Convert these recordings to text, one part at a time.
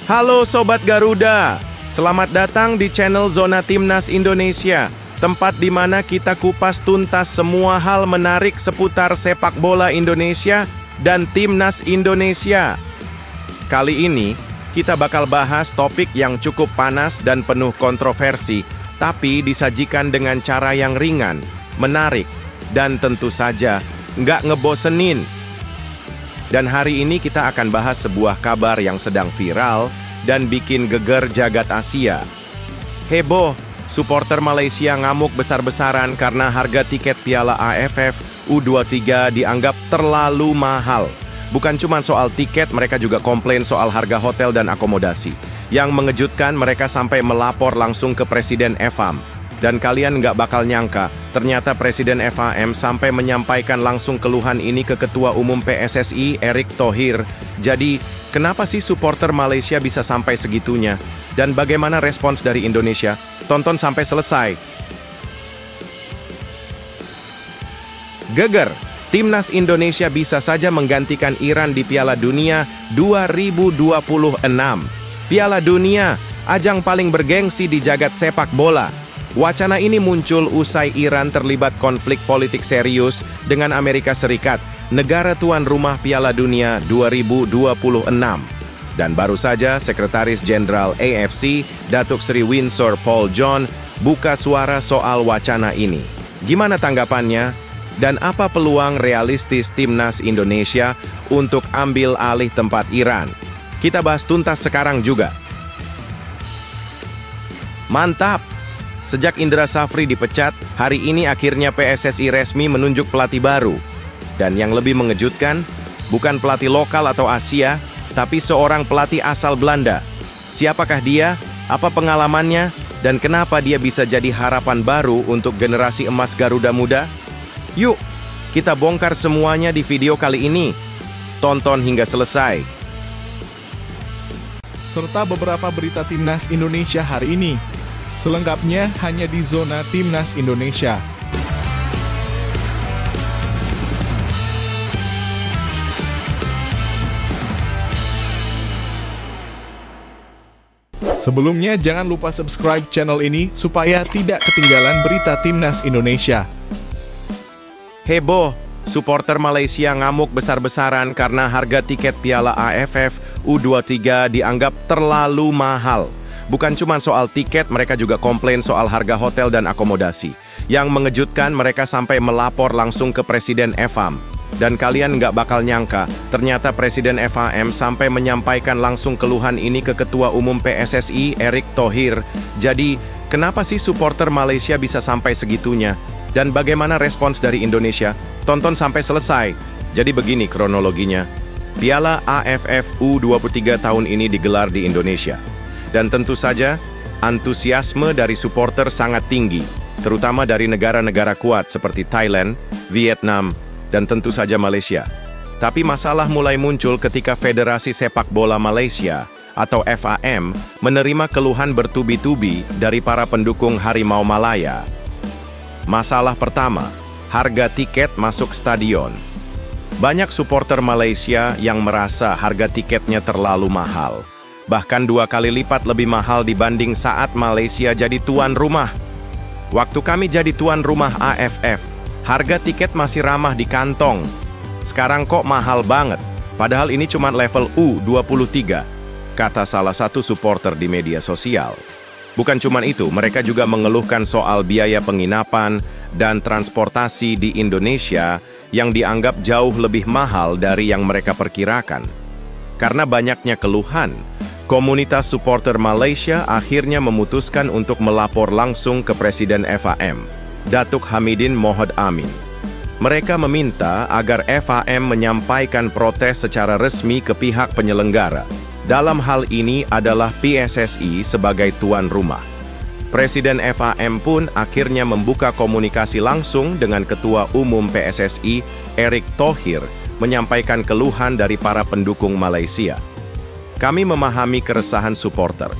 Halo Sobat Garuda, selamat datang di channel Zona Timnas Indonesia, tempat di mana kita kupas tuntas semua hal menarik seputar sepak bola Indonesia dan Timnas Indonesia. Kali ini, kita bakal bahas topik yang cukup panas dan penuh kontroversi, tapi disajikan dengan cara yang ringan, menarik, dan tentu saja nggak ngebosenin. Dan hari ini kita akan bahas sebuah kabar yang sedang viral dan bikin geger jagat Asia. Heboh, supporter Malaysia ngamuk besar-besaran karena harga tiket Piala AFF U23 dianggap terlalu mahal. Bukan cuma soal tiket, mereka juga komplain soal harga hotel dan akomodasi. Yang mengejutkan, mereka sampai melapor langsung ke Presiden FAM. Dan kalian nggak bakal nyangka, ternyata Presiden FAM sampai menyampaikan langsung keluhan ini ke Ketua Umum PSSI, Erick Thohir. Jadi, kenapa sih supporter Malaysia bisa sampai segitunya? Dan bagaimana respons dari Indonesia? Tonton sampai selesai. Geger, Timnas Indonesia bisa saja menggantikan Iran di Piala Dunia 2026. Piala Dunia, ajang paling bergengsi di jagat sepak bola. Wacana ini muncul usai Iran terlibat konflik politik serius dengan Amerika Serikat, negara tuan rumah Piala Dunia 2026. Dan baru saja Sekretaris Jenderal AFC, Datuk Seri Winsor Paul John, buka suara soal wacana ini. Gimana tanggapannya? Dan apa peluang realistis Timnas Indonesia untuk ambil alih tempat Iran? Kita bahas tuntas sekarang juga. Mantap! Sejak Indra Safri dipecat, hari ini akhirnya PSSI resmi menunjuk pelatih baru. Dan yang lebih mengejutkan, bukan pelatih lokal atau Asia, tapi seorang pelatih asal Belanda. Siapakah dia? Apa pengalamannya? Dan kenapa dia bisa jadi harapan baru untuk generasi emas Garuda Muda? Yuk, kita bongkar semuanya di video kali ini. Tonton hingga selesai. Serta beberapa berita Timnas Indonesia hari ini. Selengkapnya hanya di Zona Timnas Indonesia. Sebelumnya jangan lupa subscribe channel ini supaya tidak ketinggalan berita Timnas Indonesia. Heboh, supporter Malaysia ngamuk besar-besaran karena harga tiket Piala AFF U23 dianggap terlalu mahal. Bukan cuma soal tiket, mereka juga komplain soal harga hotel dan akomodasi. Yang mengejutkan, mereka sampai melapor langsung ke Presiden FAM. Dan kalian nggak bakal nyangka, ternyata Presiden FAM sampai menyampaikan langsung keluhan ini ke Ketua Umum PSSI, Erick Thohir. Jadi, kenapa sih supporter Malaysia bisa sampai segitunya? Dan bagaimana respons dari Indonesia? Tonton sampai selesai. Jadi begini kronologinya. Piala AFF U23 tahun ini digelar di Indonesia. Dan tentu saja, antusiasme dari supporter sangat tinggi, terutama dari negara-negara kuat seperti Thailand, Vietnam, dan tentu saja Malaysia. Tapi masalah mulai muncul ketika Federasi Sepak Bola Malaysia atau FAM menerima keluhan bertubi-tubi dari para pendukung Harimau Malaya. Masalah pertama, harga tiket masuk stadion. Banyak supporter Malaysia yang merasa harga tiketnya terlalu mahal. Bahkan 2 kali lipat lebih mahal dibanding saat Malaysia jadi tuan rumah. Waktu kami jadi tuan rumah AFF, harga tiket masih ramah di kantong. Sekarang kok mahal banget, padahal ini cuma level U23, kata salah satu supporter di media sosial. Bukan cuma itu, mereka juga mengeluhkan soal biaya penginapan dan transportasi di Indonesia yang dianggap jauh lebih mahal dari yang mereka perkirakan. Karena banyaknya keluhan, komunitas supporter Malaysia akhirnya memutuskan untuk melapor langsung ke Presiden FAM, Datuk Hamidin Mohd Amin. Mereka meminta agar FAM menyampaikan protes secara resmi ke pihak penyelenggara. Dalam hal ini adalah PSSI sebagai tuan rumah. Presiden FAM pun akhirnya membuka komunikasi langsung dengan Ketua Umum PSSI, Erick Thohir, menyampaikan keluhan dari para pendukung Malaysia. Kami memahami keresahan supporter.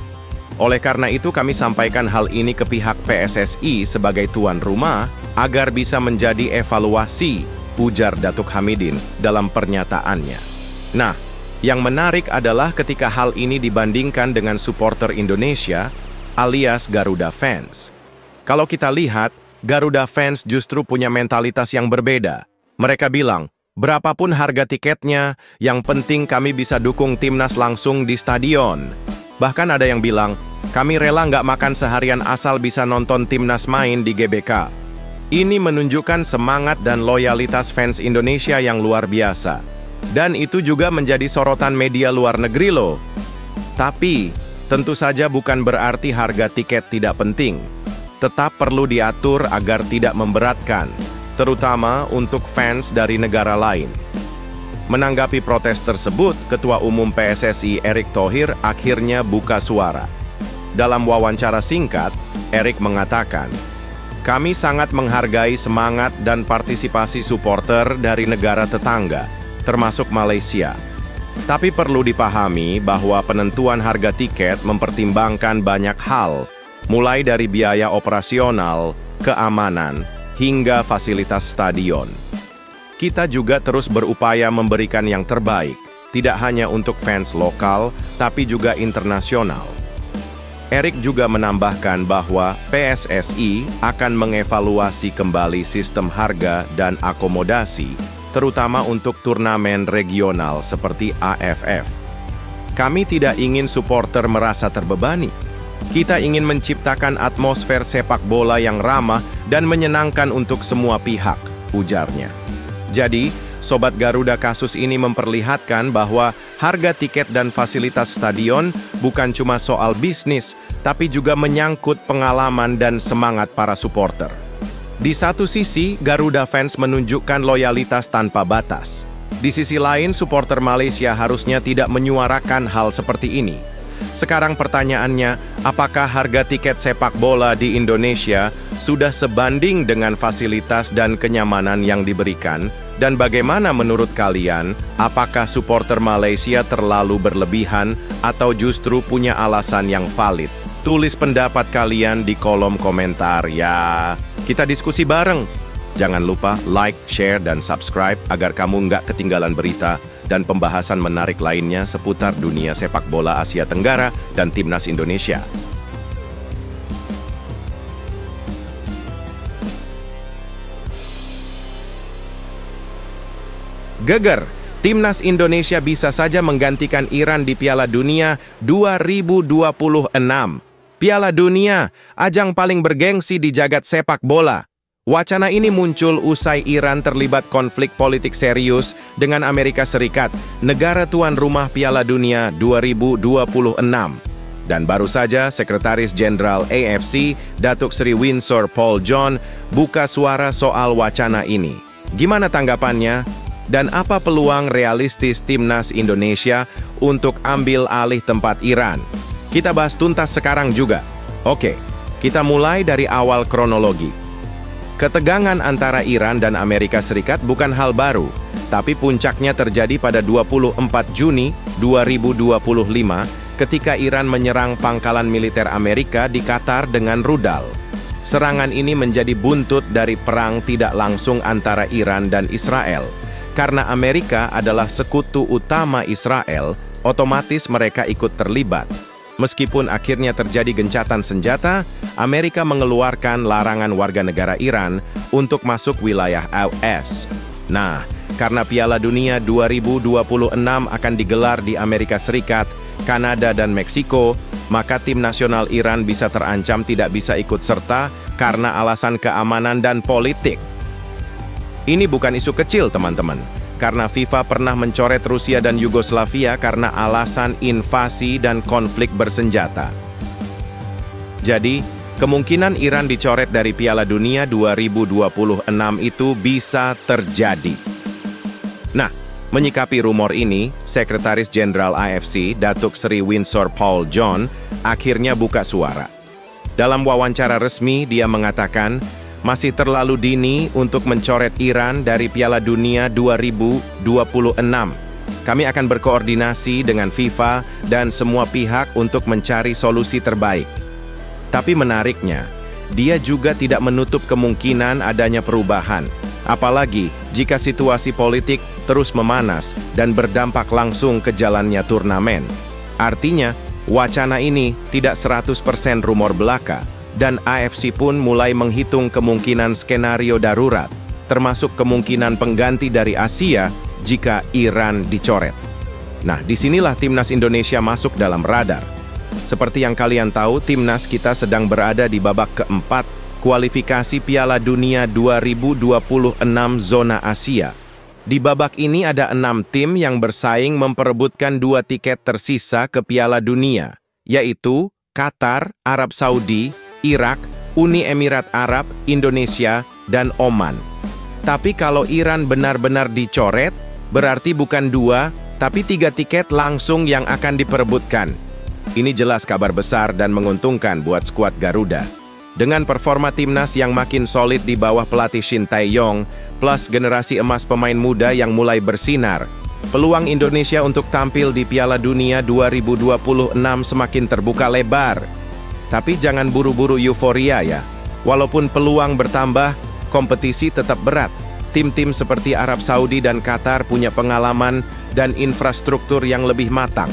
Oleh karena itu kami sampaikan hal ini ke pihak PSSI sebagai tuan rumah agar bisa menjadi evaluasi, ujar Datuk Hamidin dalam pernyataannya. Nah, Yang menarik adalah ketika hal ini dibandingkan dengan supporter Indonesia, alias Garuda fans. Kalau kita lihat, Garuda fans justru punya mentalitas yang berbeda. Mereka bilang, berapapun harga tiketnya, yang penting kami bisa dukung timnas langsung di stadion. Bahkan ada yang bilang, kami rela nggak makan seharian asal bisa nonton timnas main di GBK. Ini menunjukkan semangat dan loyalitas fans Indonesia yang luar biasa. Dan itu juga menjadi sorotan media luar negeri loh. Tapi, tentu saja bukan berarti harga tiket tidak penting. Tetap perlu diatur agar tidak memberatkan, terutama untuk fans dari negara lain. Menanggapi protes tersebut, Ketua Umum PSSI Erick Thohir akhirnya buka suara. Dalam wawancara singkat, Erick mengatakan, "Kami sangat menghargai semangat dan partisipasi supporter dari negara tetangga, termasuk Malaysia. Tapi perlu dipahami bahwa penentuan harga tiket mempertimbangkan banyak hal, mulai dari biaya operasional, keamanan, hingga fasilitas stadion. Kita juga terus berupaya memberikan yang terbaik, tidak hanya untuk fans lokal, tapi juga internasional." Erick juga menambahkan bahwa PSSI akan mengevaluasi kembali sistem harga dan akomodasi, terutama untuk turnamen regional seperti AFF. Kami tidak ingin supporter merasa terbebani. Kita ingin menciptakan atmosfer sepak bola yang ramah dan menyenangkan untuk semua pihak, ujarnya. Jadi, Sobat Garuda, kasus ini memperlihatkan bahwa harga tiket dan fasilitas stadion bukan cuma soal bisnis, tapi juga menyangkut pengalaman dan semangat para supporter. Di satu sisi, Garuda fans menunjukkan loyalitas tanpa batas. Di sisi lain, supporter Malaysia harusnya tidak menyuarakan hal seperti ini. Sekarang pertanyaannya, apakah harga tiket sepak bola di Indonesia sudah sebanding dengan fasilitas dan kenyamanan yang diberikan? Dan bagaimana menurut kalian, apakah supporter Malaysia terlalu berlebihan atau justru punya alasan yang valid? Tulis pendapat kalian di kolom komentar ya. Kita diskusi bareng. Jangan lupa like, share, dan subscribe agar kamu nggak ketinggalan berita dan pembahasan menarik lainnya seputar dunia sepak bola Asia Tenggara dan Timnas Indonesia. Geger, Timnas Indonesia bisa saja menggantikan Iran di Piala Dunia 2026. Piala Dunia, ajang paling bergengsi di jagat sepak bola. Wacana ini muncul usai Iran terlibat konflik politik serius dengan Amerika Serikat, negara tuan rumah Piala Dunia 2026. Dan baru saja Sekretaris Jenderal AFC, Datuk Seri Winsor Paul John, buka suara soal wacana ini. Gimana tanggapannya? Dan apa peluang realistis Timnas Indonesia untuk ambil alih tempat Iran? Kita bahas tuntas sekarang juga. Oke, kita mulai dari awal kronologi. Ketegangan antara Iran dan Amerika Serikat bukan hal baru, tapi puncaknya terjadi pada 24 Juni 2025 ketika Iran menyerang pangkalan militer Amerika di Qatar dengan rudal. Serangan ini menjadi buntut dari perang tidak langsung antara Iran dan Israel. Karena Amerika adalah sekutu utama Israel, otomatis mereka ikut terlibat. Meskipun akhirnya terjadi gencatan senjata, Amerika mengeluarkan larangan warga negara Iran untuk masuk wilayah US. Nah, karena Piala Dunia 2026 akan digelar di Amerika Serikat, Kanada, dan Meksiko, maka tim nasional Iran bisa terancam tidak bisa ikut serta karena alasan keamanan dan politik. Ini bukan isu kecil, teman-teman, karena FIFA pernah mencoret Rusia dan Yugoslavia karena alasan invasi dan konflik bersenjata. Jadi, kemungkinan Iran dicoret dari Piala Dunia 2026 itu bisa terjadi. Nah, menyikapi rumor ini, Sekretaris Jenderal AFC, Datuk Seri Winsor Paul John, akhirnya buka suara. Dalam wawancara resmi, dia mengatakan, masih terlalu dini untuk mencoret Iran dari Piala Dunia 2026. Kami akan berkoordinasi dengan FIFA dan semua pihak untuk mencari solusi terbaik. Tapi menariknya, dia juga tidak menutup kemungkinan adanya perubahan. Apalagi jika situasi politik terus memanas dan berdampak langsung ke jalannya turnamen. Artinya, wacana ini tidak 100% rumor belaka, dan AFC pun mulai menghitung kemungkinan skenario darurat, termasuk kemungkinan pengganti dari Asia jika Iran dicoret. Nah, disinilah timnas Indonesia masuk dalam radar. Seperti yang kalian tahu, timnas kita sedang berada di babak keempat kualifikasi Piala Dunia 2026 zona Asia. Di babak ini ada 6 tim yang bersaing memperebutkan 2 tiket tersisa ke Piala Dunia, yaitu Qatar, Arab Saudi, Irak, Uni Emirat Arab, Indonesia, dan Oman. Tapi kalau Iran benar-benar dicoret, berarti bukan 2, tapi 3 tiket langsung yang akan diperebutkan. Ini jelas kabar besar dan menguntungkan buat skuad Garuda. Dengan performa timnas yang makin solid di bawah pelatih Shin Tae-yong, plus generasi emas pemain muda yang mulai bersinar, peluang Indonesia untuk tampil di Piala Dunia 2026 semakin terbuka lebar. Tapi jangan buru-buru euforia ya. Walaupun peluang bertambah, kompetisi tetap berat. Tim-tim seperti Arab Saudi dan Qatar punya pengalaman dan infrastruktur yang lebih matang.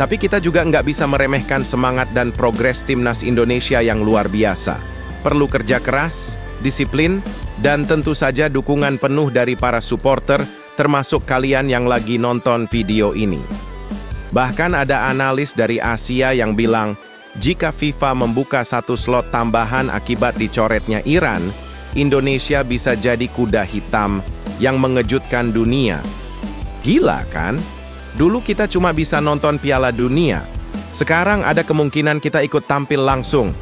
Tapi kita juga nggak bisa meremehkan semangat dan progres timnas Indonesia yang luar biasa. Perlu kerja keras, disiplin, dan tentu saja dukungan penuh dari para supporter, termasuk kalian yang lagi nonton video ini. Bahkan ada analis dari Asia yang bilang, jika FIFA membuka 1 slot tambahan akibat dicoretnya Iran, Indonesia bisa jadi kuda hitam yang mengejutkan dunia. Gila kan? Dulu kita cuma bisa nonton Piala Dunia. Sekarang ada kemungkinan kita ikut tampil langsung.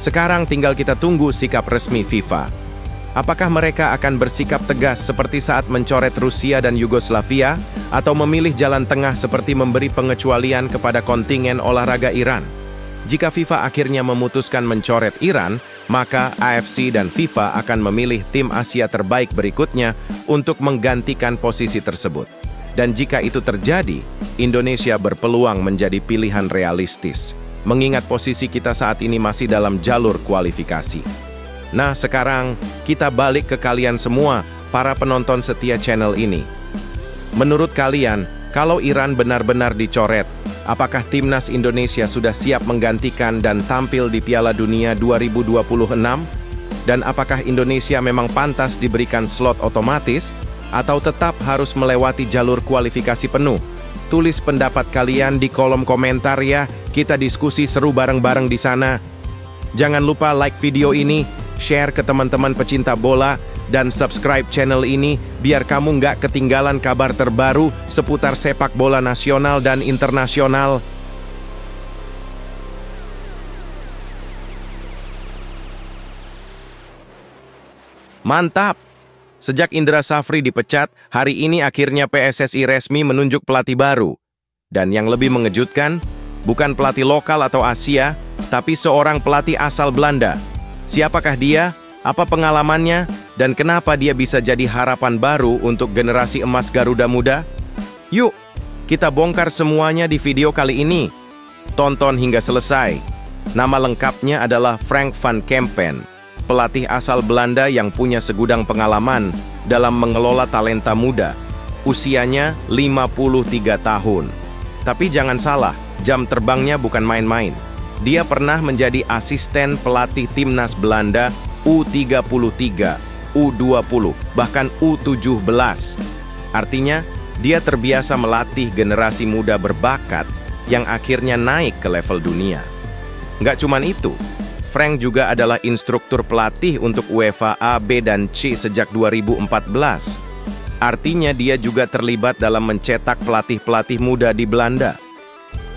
Sekarang tinggal kita tunggu sikap resmi FIFA. Apakah mereka akan bersikap tegas seperti saat mencoret Rusia dan Yugoslavia, atau memilih jalan tengah seperti memberi pengecualian kepada kontingen olahraga Iran? Jika FIFA akhirnya memutuskan mencoret Iran, maka AFC dan FIFA akan memilih tim Asia terbaik berikutnya untuk menggantikan posisi tersebut. Dan jika itu terjadi, Indonesia berpeluang menjadi pilihan realistis, mengingat posisi kita saat ini masih dalam jalur kualifikasi. Nah, sekarang kita balik ke kalian semua, para penonton setia channel ini. Menurut kalian, kalau Iran benar-benar dicoret, apakah timnas Indonesia sudah siap menggantikan dan tampil di Piala Dunia 2026? Dan apakah Indonesia memang pantas diberikan slot otomatis, atau tetap harus melewati jalur kualifikasi penuh? Tulis pendapat kalian di kolom komentar ya, kita diskusi seru bareng-bareng di sana. Jangan lupa like video ini, share ke teman-teman pecinta bola, dan subscribe channel ini biar kamu nggak ketinggalan kabar terbaru seputar sepak bola nasional dan internasional. Mantap! Sejak Indra Safri dipecat, hari ini akhirnya PSSI resmi menunjuk pelatih baru. Dan yang lebih mengejutkan, bukan pelatih lokal atau Asia, tapi seorang pelatih asal Belanda. Siapakah dia? Apa pengalamannya? Dan kenapa dia bisa jadi harapan baru untuk generasi emas Garuda Muda? Yuk, kita bongkar semuanya di video kali ini. Tonton hingga selesai. Nama lengkapnya adalah Frank van Kempen, pelatih asal Belanda yang punya segudang pengalaman dalam mengelola talenta muda. Usianya 53 tahun. Tapi jangan salah, jam terbangnya bukan main-main. Dia pernah menjadi asisten pelatih timnas Belanda U33, U20, bahkan U17. Artinya, dia terbiasa melatih generasi muda berbakat yang akhirnya naik ke level dunia. Nggak cuman itu, Frank juga adalah instruktur pelatih untuk UEFA A, B, dan C sejak 2014. Artinya dia juga terlibat dalam mencetak pelatih-pelatih muda di Belanda.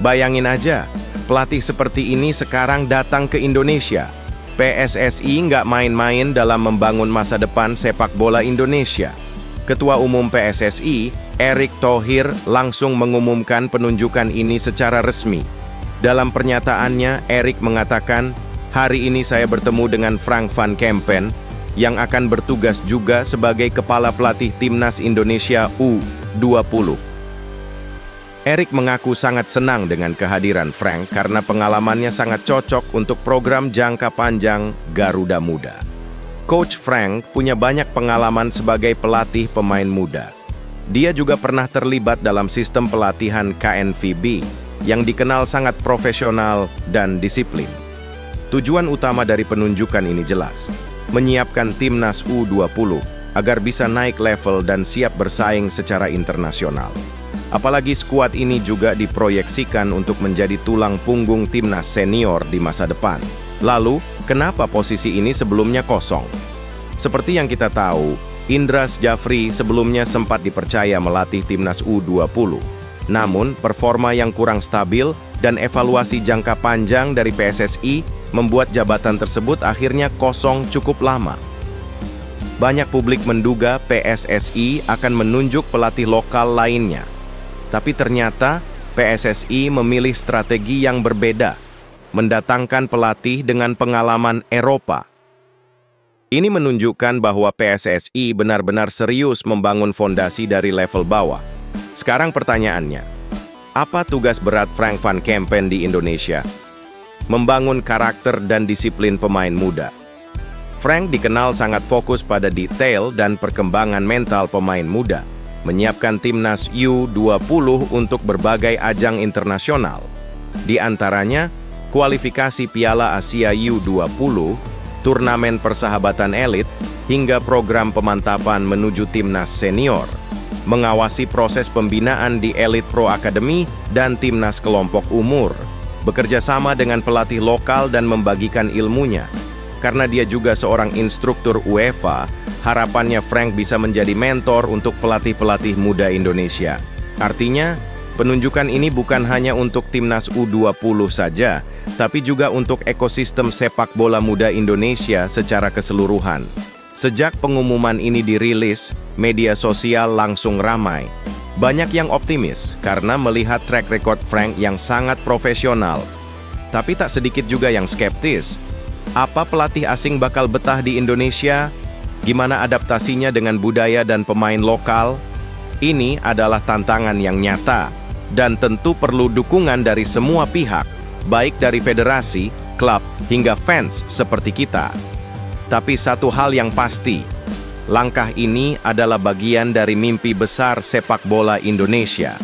Bayangin aja, pelatih seperti ini sekarang datang ke Indonesia. PSSI nggak main-main dalam membangun masa depan sepak bola Indonesia. Ketua Umum PSSI, Erick Thohir, langsung mengumumkan penunjukan ini secara resmi. Dalam pernyataannya, Erick mengatakan, "Hari ini saya bertemu dengan Frank van Kempen, yang akan bertugas juga sebagai kepala pelatih timnas Indonesia U20. Erick mengaku sangat senang dengan kehadiran Frank karena pengalamannya sangat cocok untuk program jangka panjang Garuda Muda. Coach Frank punya banyak pengalaman sebagai pelatih pemain muda. Dia juga pernah terlibat dalam sistem pelatihan KNVB yang dikenal sangat profesional dan disiplin. Tujuan utama dari penunjukan ini jelas, menyiapkan timnas U20 agar bisa naik level dan siap bersaing secara internasional. Apalagi skuad ini juga diproyeksikan untuk menjadi tulang punggung timnas senior di masa depan. Lalu, kenapa posisi ini sebelumnya kosong? Seperti yang kita tahu, Indra Syafri sebelumnya sempat dipercaya melatih timnas U20. Namun, performa yang kurang stabil dan evaluasi jangka panjang dari PSSI membuat jabatan tersebut akhirnya kosong cukup lama. Banyak publik menduga PSSI akan menunjuk pelatih lokal lainnya. Tapi ternyata PSSI memilih strategi yang berbeda, mendatangkan pelatih dengan pengalaman Eropa. Ini menunjukkan bahwa PSSI benar-benar serius membangun fondasi dari level bawah. Sekarang pertanyaannya, apa tugas berat Frank van Kempen di Indonesia? Membangun karakter dan disiplin pemain muda. Frank dikenal sangat fokus pada detail dan perkembangan mental pemain muda, menyiapkan timnas U20 untuk berbagai ajang internasional. Di antaranya, kualifikasi Piala Asia U20, turnamen persahabatan elit, hingga program pemantapan menuju timnas senior, mengawasi proses pembinaan di Elite Pro Academy dan timnas kelompok umur, bekerja sama dengan pelatih lokal dan membagikan ilmunya. Karena dia juga seorang instruktur UEFA, harapannya Frank bisa menjadi mentor untuk pelatih-pelatih muda Indonesia. Artinya, penunjukan ini bukan hanya untuk timnas U20 saja, tapi juga untuk ekosistem sepak bola muda Indonesia secara keseluruhan. Sejak pengumuman ini dirilis, media sosial langsung ramai. Banyak yang optimis karena melihat track record Frank yang sangat profesional. Tapi tak sedikit juga yang skeptis. Apa pelatih asing bakal betah di Indonesia? Gimana adaptasinya dengan budaya dan pemain lokal? Ini adalah tantangan yang nyata dan tentu perlu dukungan dari semua pihak, baik dari federasi, klub, hingga fans seperti kita. Tapi satu hal yang pasti, langkah ini adalah bagian dari mimpi besar sepak bola Indonesia.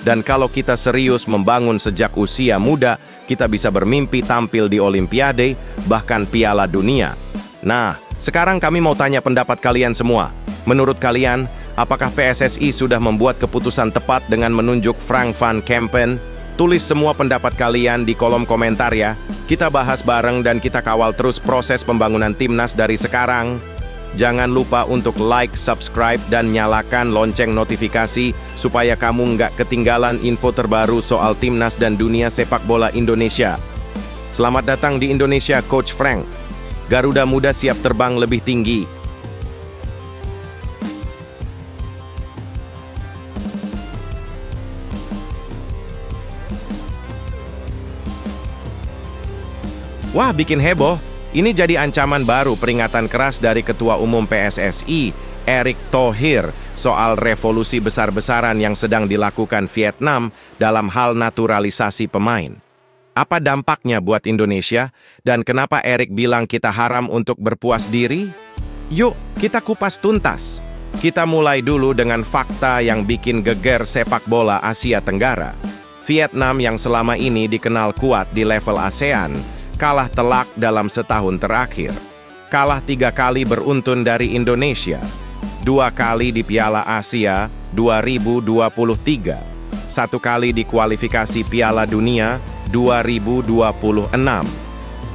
Dan kalau kita serius membangun sejak usia muda, kita bisa bermimpi tampil di Olimpiade, bahkan Piala Dunia. Nah, sekarang kami mau tanya pendapat kalian semua. Menurut kalian, apakah PSSI sudah membuat keputusan tepat dengan menunjuk Frank van Kempen? Tulis semua pendapat kalian di kolom komentar ya. Kita bahas bareng dan kita kawal terus proses pembangunan timnas dari sekarang. Jangan lupa untuk like, subscribe, dan nyalakan lonceng notifikasi supaya kamu nggak ketinggalan info terbaru soal timnas dan dunia sepak bola Indonesia. Selamat datang di Indonesia, Coach Frank. Garuda Muda siap terbang lebih tinggi. Wah, bikin heboh. Ini jadi ancaman baru peringatan keras dari Ketua Umum PSSI, Erick Thohir, soal revolusi besar-besaran yang sedang dilakukan Vietnam dalam hal naturalisasi pemain. Apa dampaknya buat Indonesia? Dan kenapa Erick bilang kita haram untuk berpuas diri? Yuk, kita kupas tuntas. Kita mulai dulu dengan fakta yang bikin geger sepak bola Asia Tenggara. Vietnam yang selama ini dikenal kuat di level ASEAN, kalah telak dalam setahun terakhir. Kalah 3 kali beruntun dari Indonesia, 2 kali di Piala Asia 2023, 1 kali di kualifikasi Piala Dunia 2026.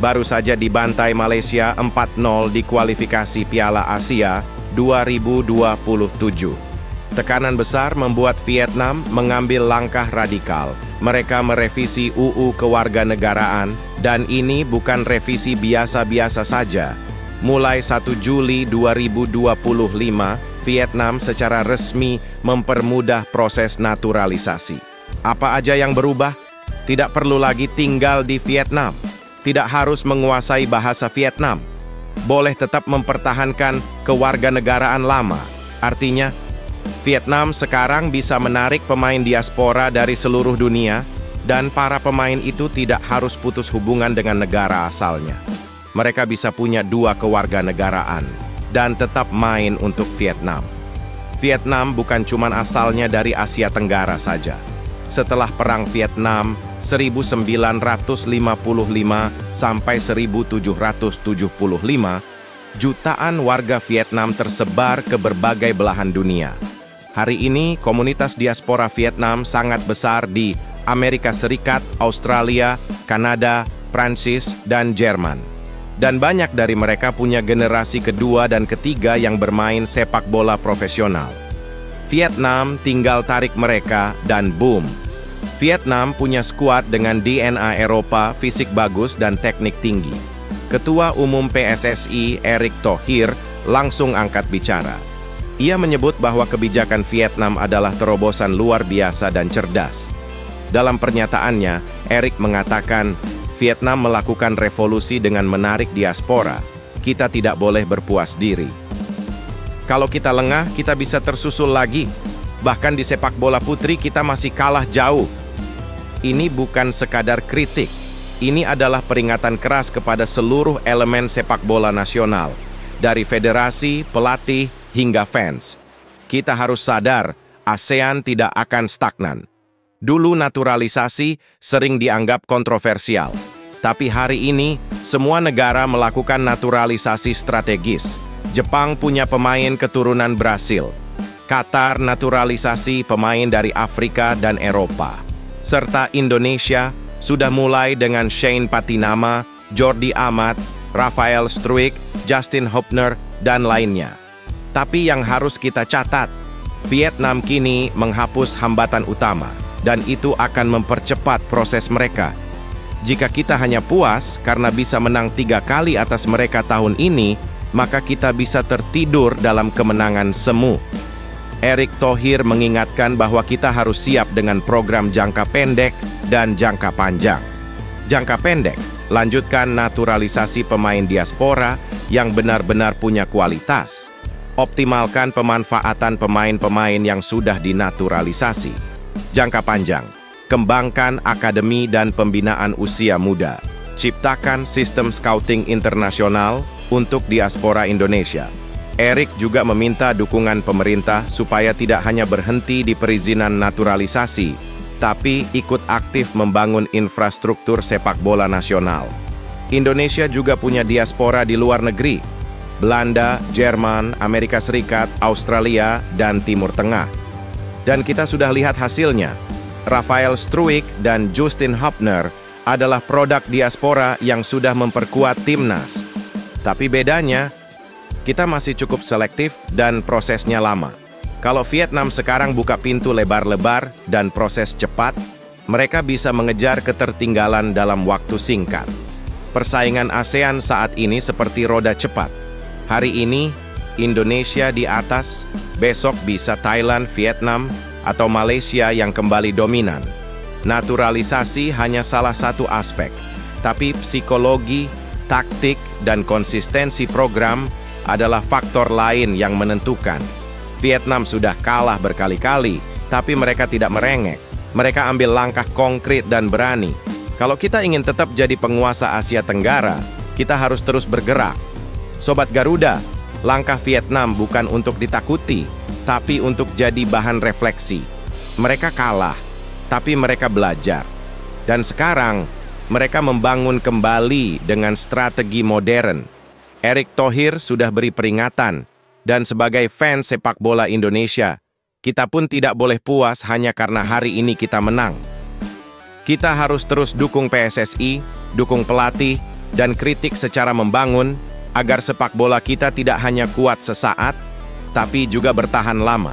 Baru saja dibantai Malaysia 4-0 di kualifikasi Piala Asia 2027. Tekanan besar membuat Vietnam mengambil langkah radikal. Mereka merevisi UU Kewarganegaraan, dan ini bukan revisi biasa-biasa saja. Mulai 1 Juli 2025, Vietnam secara resmi mempermudah proses naturalisasi. Apa aja yang berubah? Tidak perlu lagi tinggal di Vietnam. Tidak harus menguasai bahasa Vietnam. Boleh tetap mempertahankan kewarganegaraan lama. Artinya, Vietnam sekarang bisa menarik pemain diaspora dari seluruh dunia, dan para pemain itu tidak harus putus hubungan dengan negara asalnya. Mereka bisa punya 2 kewarganegaraan dan tetap main untuk Vietnam. Vietnam bukan cuma asalnya dari Asia Tenggara saja. Setelah Perang Vietnam 1955 sampai 1775, jutaan warga Vietnam tersebar ke berbagai belahan dunia. Hari ini, komunitas diaspora Vietnam sangat besar di Amerika Serikat, Australia, Kanada, Prancis, dan Jerman. Dan banyak dari mereka punya generasi kedua dan ketiga yang bermain sepak bola profesional. Vietnam tinggal tarik mereka dan boom. Vietnam punya skuad dengan DNA Eropa, fisik bagus, dan teknik tinggi. Ketua Umum PSSI, Erick Thohir, langsung angkat bicara. Ia menyebut bahwa kebijakan Vietnam adalah terobosan luar biasa dan cerdas. Dalam pernyataannya, Erick mengatakan, Vietnam melakukan revolusi dengan menarik diaspora. Kita tidak boleh berpuas diri. Kalau kita lengah, kita bisa tersusul lagi. Bahkan di sepak bola putri kita masih kalah jauh. Ini bukan sekadar kritik. Ini adalah peringatan keras kepada seluruh elemen sepak bola nasional. Dari federasi, pelatih, hingga fans. Kita harus sadar, ASEAN tidak akan stagnan. Dulu naturalisasi sering dianggap kontroversial. Tapi hari ini, semua negara melakukan naturalisasi strategis. Jepang punya pemain keturunan Brasil. Qatar naturalisasi pemain dari Afrika dan Eropa. Serta Indonesia sudah mulai dengan Shane Patinama, Jordi Amat, Rafael Struijk, Justin Hubner, dan lainnya. Tapi yang harus kita catat, Vietnam kini menghapus hambatan utama. Dan itu akan mempercepat proses mereka. Jika kita hanya puas karena bisa menang 3 kali atas mereka tahun ini, maka kita bisa tertidur dalam kemenangan semu. Erick Thohir mengingatkan bahwa kita harus siap dengan program jangka pendek dan jangka panjang. Jangka pendek, lanjutkan naturalisasi pemain diaspora yang benar-benar punya kualitas. Optimalkan pemanfaatan pemain-pemain yang sudah dinaturalisasi. Jangka panjang, kembangkan akademi dan pembinaan usia muda. Ciptakan sistem scouting internasional untuk diaspora Indonesia. Erick juga meminta dukungan pemerintah supaya tidak hanya berhenti di perizinan naturalisasi, tapi ikut aktif membangun infrastruktur sepak bola nasional. Indonesia juga punya diaspora di luar negeri. Belanda, Jerman, Amerika Serikat, Australia, dan Timur Tengah. Dan kita sudah lihat hasilnya. Rafael Struijk dan Justin Hubner adalah produk diaspora yang sudah memperkuat timnas. Tapi bedanya, kita masih cukup selektif dan prosesnya lama. Kalau Vietnam sekarang buka pintu lebar-lebar dan proses cepat, mereka bisa mengejar ketertinggalan dalam waktu singkat. Persaingan ASEAN saat ini seperti roda cepat. Hari ini, Indonesia di atas, besok bisa Thailand, Vietnam, atau Malaysia yang kembali dominan. Naturalisasi hanya salah satu aspek, tapi psikologi, taktik, dan konsistensi program adalah faktor lain yang menentukan. Vietnam sudah kalah berkali-kali, tapi mereka tidak merengek. Mereka ambil langkah konkret dan berani. Kalau kita ingin tetap jadi penguasa Asia Tenggara, kita harus terus bergerak. Sobat Garuda, langkah Vietnam bukan untuk ditakuti, tapi untuk jadi bahan refleksi. Mereka kalah, tapi mereka belajar. Dan sekarang, mereka membangun kembali dengan strategi modern. Erick Thohir sudah beri peringatan, dan sebagai fans sepak bola Indonesia, kita pun tidak boleh puas hanya karena hari ini kita menang. Kita harus terus dukung PSSI, dukung pelatih, dan kritik secara membangun, agar sepak bola kita tidak hanya kuat sesaat, tapi juga bertahan lama.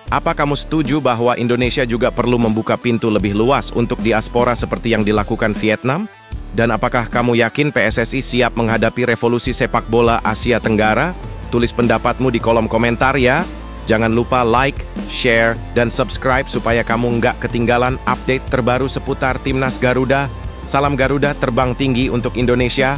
Apa kamu setuju bahwa Indonesia juga perlu membuka pintu lebih luas untuk diaspora seperti yang dilakukan Vietnam? Dan apakah kamu yakin PSSI siap menghadapi revolusi sepak bola Asia Tenggara? Tulis pendapatmu di kolom komentar ya. Jangan lupa like, share, dan subscribe supaya kamu nggak ketinggalan update terbaru seputar Timnas Garuda. Salam Garuda, terbang tinggi untuk Indonesia.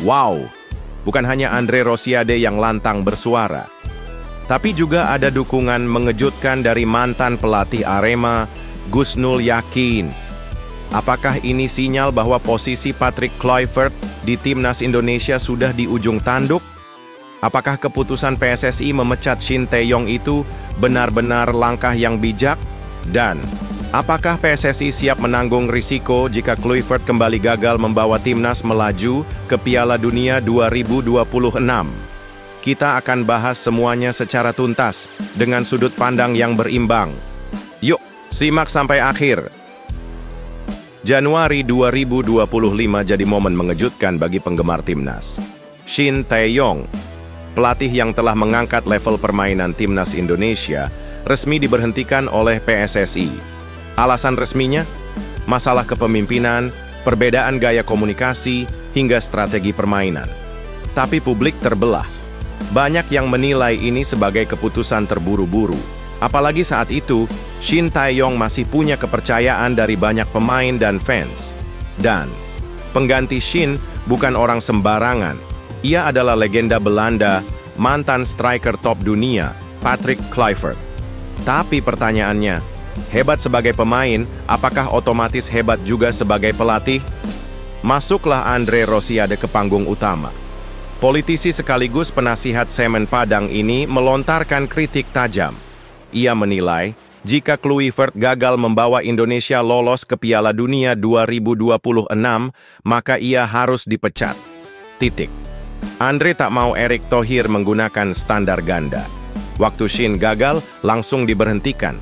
Wow, bukan hanya Andre Rosiade yang lantang bersuara. Tapi juga ada dukungan mengejutkan dari mantan pelatih Arema, Gusnul Yakin. Apakah ini sinyal bahwa posisi Patrick Kluivert di timnas Indonesia sudah di ujung tanduk? Apakah keputusan PSSI memecat Shin Tae-yong itu benar-benar langkah yang bijak? Dan apakah PSSI siap menanggung risiko jika Kluivert kembali gagal membawa timnas melaju ke Piala Dunia 2026? Kita akan bahas semuanya secara tuntas dengan sudut pandang yang berimbang. Yuk, simak sampai akhir. Januari 2025 jadi momen mengejutkan bagi penggemar timnas. Shin Tae-yong, pelatih yang telah mengangkat level permainan timnas Indonesia, resmi diberhentikan oleh PSSI. Alasan resminya? Masalah kepemimpinan, perbedaan gaya komunikasi, hingga strategi permainan. Tapi publik terbelah. Banyak yang menilai ini sebagai keputusan terburu-buru. Apalagi saat itu, Shin Tae-yong masih punya kepercayaan dari banyak pemain dan fans. Dan pengganti Shin bukan orang sembarangan. Ia adalah legenda Belanda, mantan striker top dunia, Patrick Kluivert. Tapi pertanyaannya, hebat sebagai pemain, apakah otomatis hebat juga sebagai pelatih? Masuklah Andre Rosiade ke panggung utama. Politisi sekaligus penasihat Semen Padang ini melontarkan kritik tajam. Ia menilai, jika Kluivert gagal membawa Indonesia lolos ke Piala Dunia 2026, maka ia harus dipecat. Titik. Andre tak mau Erick Thohir menggunakan standar ganda. Waktu Shin gagal, langsung diberhentikan.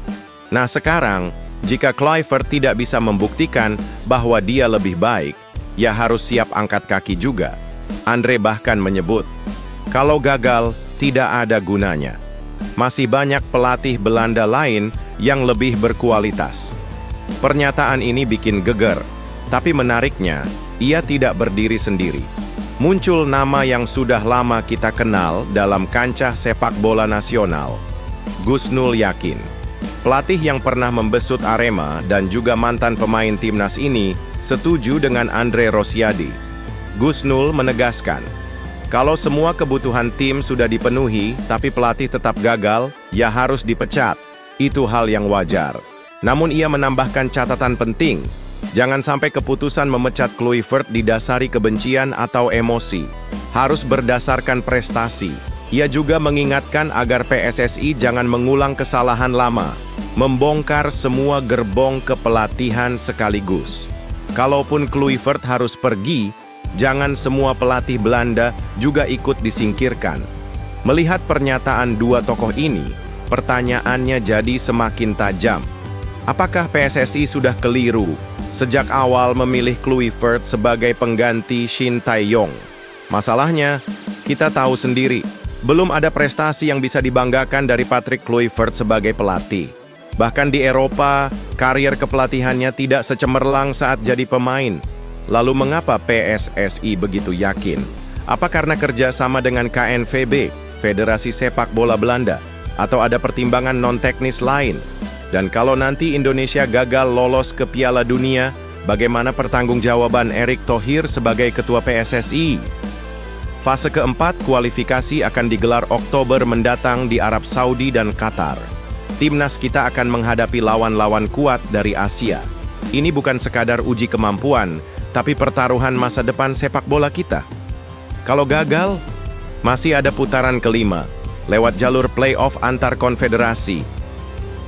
Nah sekarang, jika Kluivert tidak bisa membuktikan bahwa dia lebih baik, ya harus siap angkat kaki juga. Andre bahkan menyebut, kalau gagal, tidak ada gunanya. Masih banyak pelatih Belanda lain yang lebih berkualitas. Pernyataan ini bikin geger, tapi menariknya, ia tidak berdiri sendiri. Muncul nama yang sudah lama kita kenal dalam kancah sepak bola nasional, Gusnul Yakin. Pelatih yang pernah membesut Arema dan juga mantan pemain timnas ini setuju dengan Andre Rosiade. Gusnul menegaskan, kalau semua kebutuhan tim sudah dipenuhi, tapi pelatih tetap gagal, ya harus dipecat. Itu hal yang wajar. Namun ia menambahkan catatan penting, jangan sampai keputusan memecat Kluivert didasari kebencian atau emosi. Harus berdasarkan prestasi. Ia juga mengingatkan agar PSSI jangan mengulang kesalahan lama, membongkar semua gerbong kepelatihan sekaligus. Kalaupun Kluivert harus pergi, jangan semua pelatih Belanda juga ikut disingkirkan. Melihat pernyataan dua tokoh ini, pertanyaannya jadi semakin tajam. Apakah PSSI sudah keliru sejak awal memilih Kluivert sebagai pengganti Shin Tae-yong? Masalahnya, kita tahu sendiri, belum ada prestasi yang bisa dibanggakan dari Patrick Kluivert sebagai pelatih. Bahkan di Eropa, karier kepelatihannya tidak secemerlang saat jadi pemain. Lalu mengapa PSSI begitu yakin? Apa karena kerjasama dengan KNVB, Federasi Sepak Bola Belanda? Atau ada pertimbangan non-teknis lain? Dan kalau nanti Indonesia gagal lolos ke Piala Dunia, bagaimana pertanggungjawaban Erick Thohir sebagai Ketua PSSI? Fase keempat kualifikasi akan digelar Oktober mendatang di Arab Saudi dan Qatar. Timnas kita akan menghadapi lawan-lawan kuat dari Asia. Ini bukan sekadar uji kemampuan, tapi pertaruhan masa depan sepak bola kita. Kalau gagal, masih ada putaran kelima, lewat jalur play-off antar konfederasi.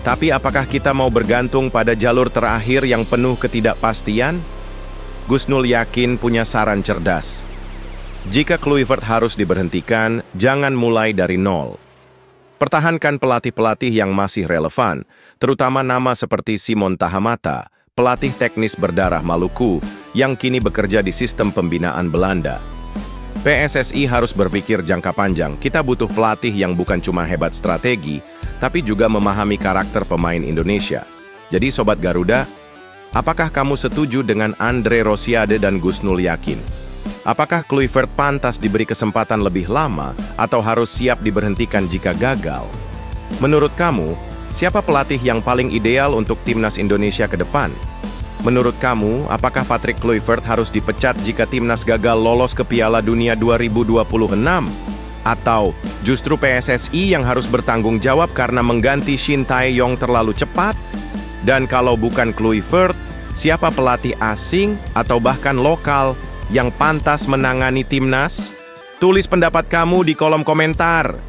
Tapi apakah kita mau bergantung pada jalur terakhir yang penuh ketidakpastian? Gusnul Yakin punya saran cerdas. Jika Kluivert harus diberhentikan, jangan mulai dari nol. Pertahankan pelatih-pelatih yang masih relevan, terutama nama seperti Simon Tahamata, pelatih teknis berdarah Maluku, yang kini bekerja di sistem pembinaan Belanda. PSSI harus berpikir jangka panjang. Kita butuh pelatih yang bukan cuma hebat strategi, tapi juga memahami karakter pemain Indonesia. Jadi Sobat Garuda, apakah kamu setuju dengan Andre Rosiade dan Gusnul Yakin? Apakah Kluivert pantas diberi kesempatan lebih lama atau harus siap diberhentikan jika gagal? Menurut kamu, siapa pelatih yang paling ideal untuk timnas Indonesia ke depan? Menurut kamu, apakah Patrick Kluivert harus dipecat jika timnas gagal lolos ke Piala Dunia 2026? Atau justru PSSI yang harus bertanggung jawab karena mengganti Shin Tae-yong terlalu cepat? Dan kalau bukan Kluivert, siapa pelatih asing atau bahkan lokal yang pantas menangani timnas? Tulis pendapat kamu di kolom komentar.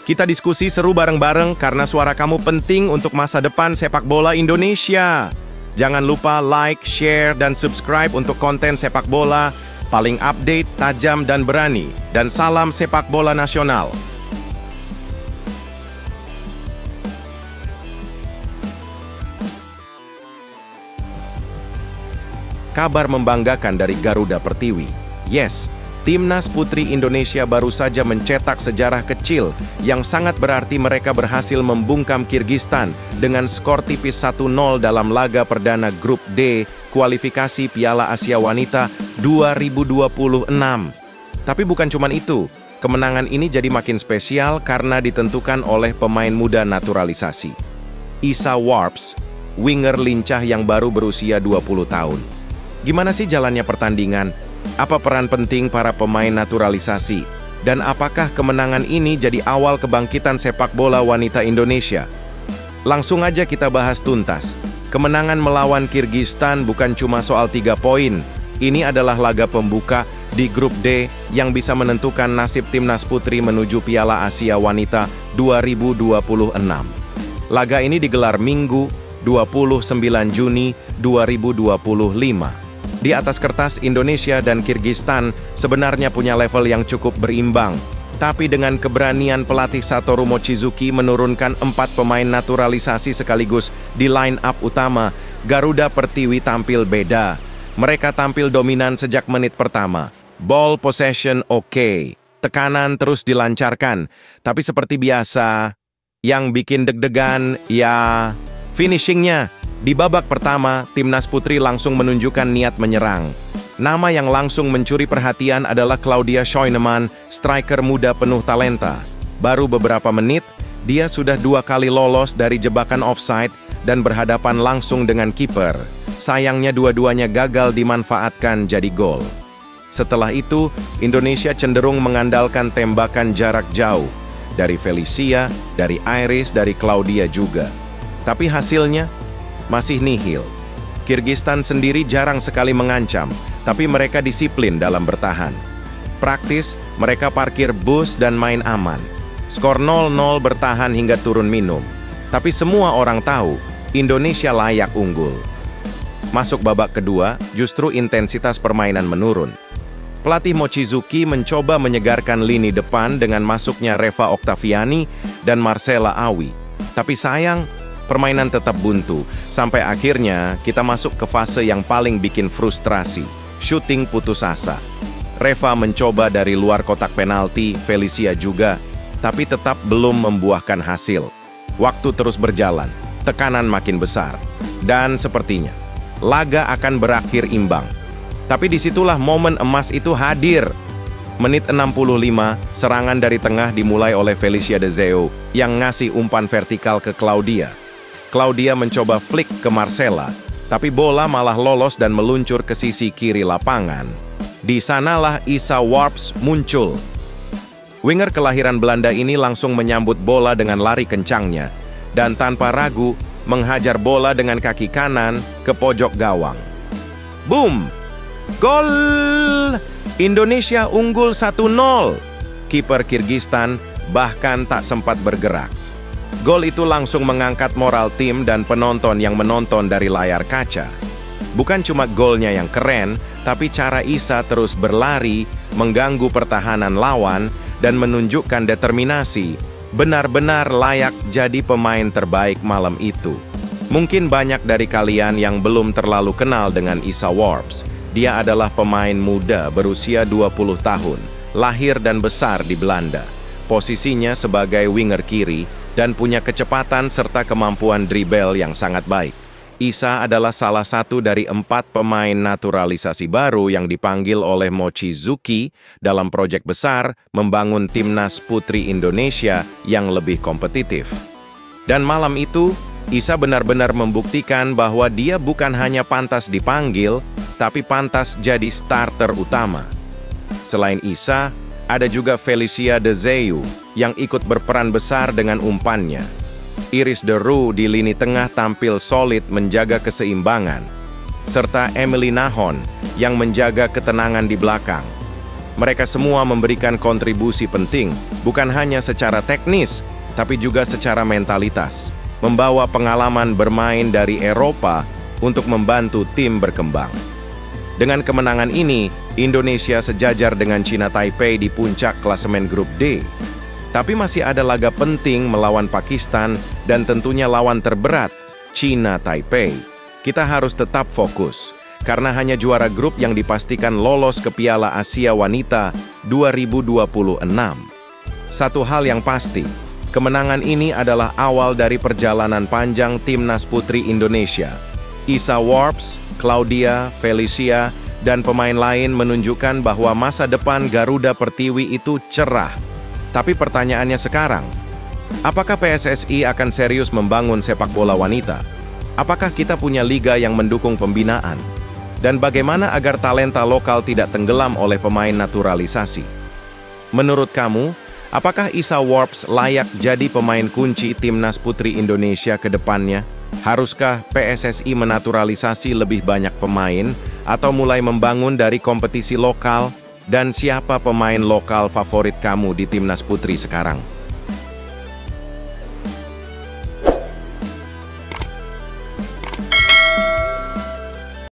Kita diskusi seru bareng-bareng karena suara kamu penting untuk masa depan sepak bola Indonesia. Jangan lupa like, share, dan subscribe untuk konten sepak bola paling update, tajam, dan berani. Dan salam sepak bola nasional. Kabar membanggakan dari Garuda Pertiwi. Yes, Timnas Putri Indonesia baru saja mencetak sejarah kecil yang sangat berarti. Mereka berhasil membungkam Kirgistan dengan skor tipis 1-0 dalam laga perdana Grup D kualifikasi Piala Asia Wanita 2026. Tapi bukan cuma itu, kemenangan ini jadi makin spesial karena ditentukan oleh pemain muda naturalisasi. Issa Warps, winger lincah yang baru berusia 20 tahun. Gimana sih jalannya pertandingan? Apa peran penting para pemain naturalisasi? Dan apakah kemenangan ini jadi awal kebangkitan sepak bola wanita Indonesia? Langsung aja kita bahas tuntas. Kemenangan melawan Kirgistan bukan cuma soal 3 poin. Ini adalah laga pembuka di Grup D yang bisa menentukan nasib timnas putri menuju Piala Asia Wanita 2026. Laga ini digelar Minggu 29 Juni 2025. Di atas kertas, Indonesia dan Kirgistan sebenarnya punya level yang cukup berimbang. Tapi dengan keberanian pelatih Satoru Mochizuki menurunkan 4 pemain naturalisasi sekaligus di line up utama, Garuda Pertiwi tampil beda. Mereka tampil dominan sejak menit pertama. Ball possession oke. Tekanan terus dilancarkan. Tapi seperti biasa, yang bikin deg-degan ya finishingnya. Di babak pertama, timnas putri langsung menunjukkan niat menyerang. Nama yang langsung mencuri perhatian adalah Claudia Scheunemann, striker muda penuh talenta. Baru beberapa menit, dia sudah 2 kali lolos dari jebakan offside dan berhadapan langsung dengan kiper. Sayangnya dua-duanya gagal dimanfaatkan jadi gol. Setelah itu, Indonesia cenderung mengandalkan tembakan jarak jauh. Dari Felicia, dari Iris, dari Claudia juga. Tapi hasilnya masih nihil. Kirgistan sendiri jarang sekali mengancam, tapi mereka disiplin dalam bertahan. Praktis, mereka parkir bus dan main aman. Skor 0-0 bertahan hingga turun minum. Tapi semua orang tahu, Indonesia layak unggul. Masuk babak kedua, justru intensitas permainan menurun. Pelatih Mochizuki mencoba menyegarkan lini depan dengan masuknya Reva Oktaviani dan Marcella Awi. Tapi sayang, permainan tetap buntu, sampai akhirnya kita masuk ke fase yang paling bikin frustrasi, syuting putus asa. Reva mencoba dari luar kotak penalti, Felicia juga, tapi tetap belum membuahkan hasil. Waktu terus berjalan, tekanan makin besar, dan sepertinya laga akan berakhir imbang. Tapi disitulah momen emas itu hadir. Menit 65, serangan dari tengah dimulai oleh Felicia De Zeo yang ngasih umpan vertikal ke Claudia. Claudia mencoba flick ke Marcella, tapi bola malah lolos dan meluncur ke sisi kiri lapangan. Di sanalah Issa Warps muncul. Winger kelahiran Belanda ini langsung menyambut bola dengan lari kencangnya, dan tanpa ragu menghajar bola dengan kaki kanan ke pojok gawang. Boom! Gol! Indonesia unggul 1-0. Kiper Kirgistan bahkan tak sempat bergerak. Gol itu langsung mengangkat moral tim dan penonton yang menonton dari layar kaca. Bukan cuma golnya yang keren, tapi cara Issa terus berlari, mengganggu pertahanan lawan, dan menunjukkan determinasi. Benar-benar layak jadi pemain terbaik malam itu. Mungkin banyak dari kalian yang belum terlalu kenal dengan Issa Warps. Dia adalah pemain muda berusia 20 tahun, lahir dan besar di Belanda. Posisinya sebagai winger kiri, dan punya kecepatan serta kemampuan dribble yang sangat baik. Issa adalah salah satu dari 4 pemain naturalisasi baru yang dipanggil oleh Mochizuki dalam proyek besar membangun timnas putri Indonesia yang lebih kompetitif. Dan malam itu, Isa benar-benar membuktikan bahwa dia bukan hanya pantas dipanggil, tapi pantas jadi starter utama. Selain Isa, ada juga Felicia DeZeu yang ikut berperan besar dengan umpannya. Iris Deru di lini tengah tampil solid menjaga keseimbangan, serta Emily Nahon yang menjaga ketenangan di belakang. Mereka semua memberikan kontribusi penting, bukan hanya secara teknis, tapi juga secara mentalitas, membawa pengalaman bermain dari Eropa untuk membantu tim berkembang. Dengan kemenangan ini, Indonesia sejajar dengan China Taipei di puncak klasemen grup D. Tapi masih ada laga penting melawan Pakistan dan tentunya lawan terberat, China Taipei. Kita harus tetap fokus, karena hanya juara grup yang dipastikan lolos ke Piala Asia Wanita 2026. Satu hal yang pasti, kemenangan ini adalah awal dari perjalanan panjang Timnas Putri Indonesia. Isa Worps, Claudia, Felicia, dan pemain lain menunjukkan bahwa masa depan Garuda Pertiwi itu cerah. Tapi pertanyaannya sekarang, apakah PSSI akan serius membangun sepak bola wanita? Apakah kita punya liga yang mendukung pembinaan? Dan bagaimana agar talenta lokal tidak tenggelam oleh pemain naturalisasi? Menurut kamu, apakah Isa Worps layak jadi pemain kunci Timnas Putri Indonesia ke depannya? Haruskah PSSI menaturalisasi lebih banyak pemain atau mulai membangun dari kompetisi lokal? Dan siapa pemain lokal favorit kamu di Timnas Putri sekarang?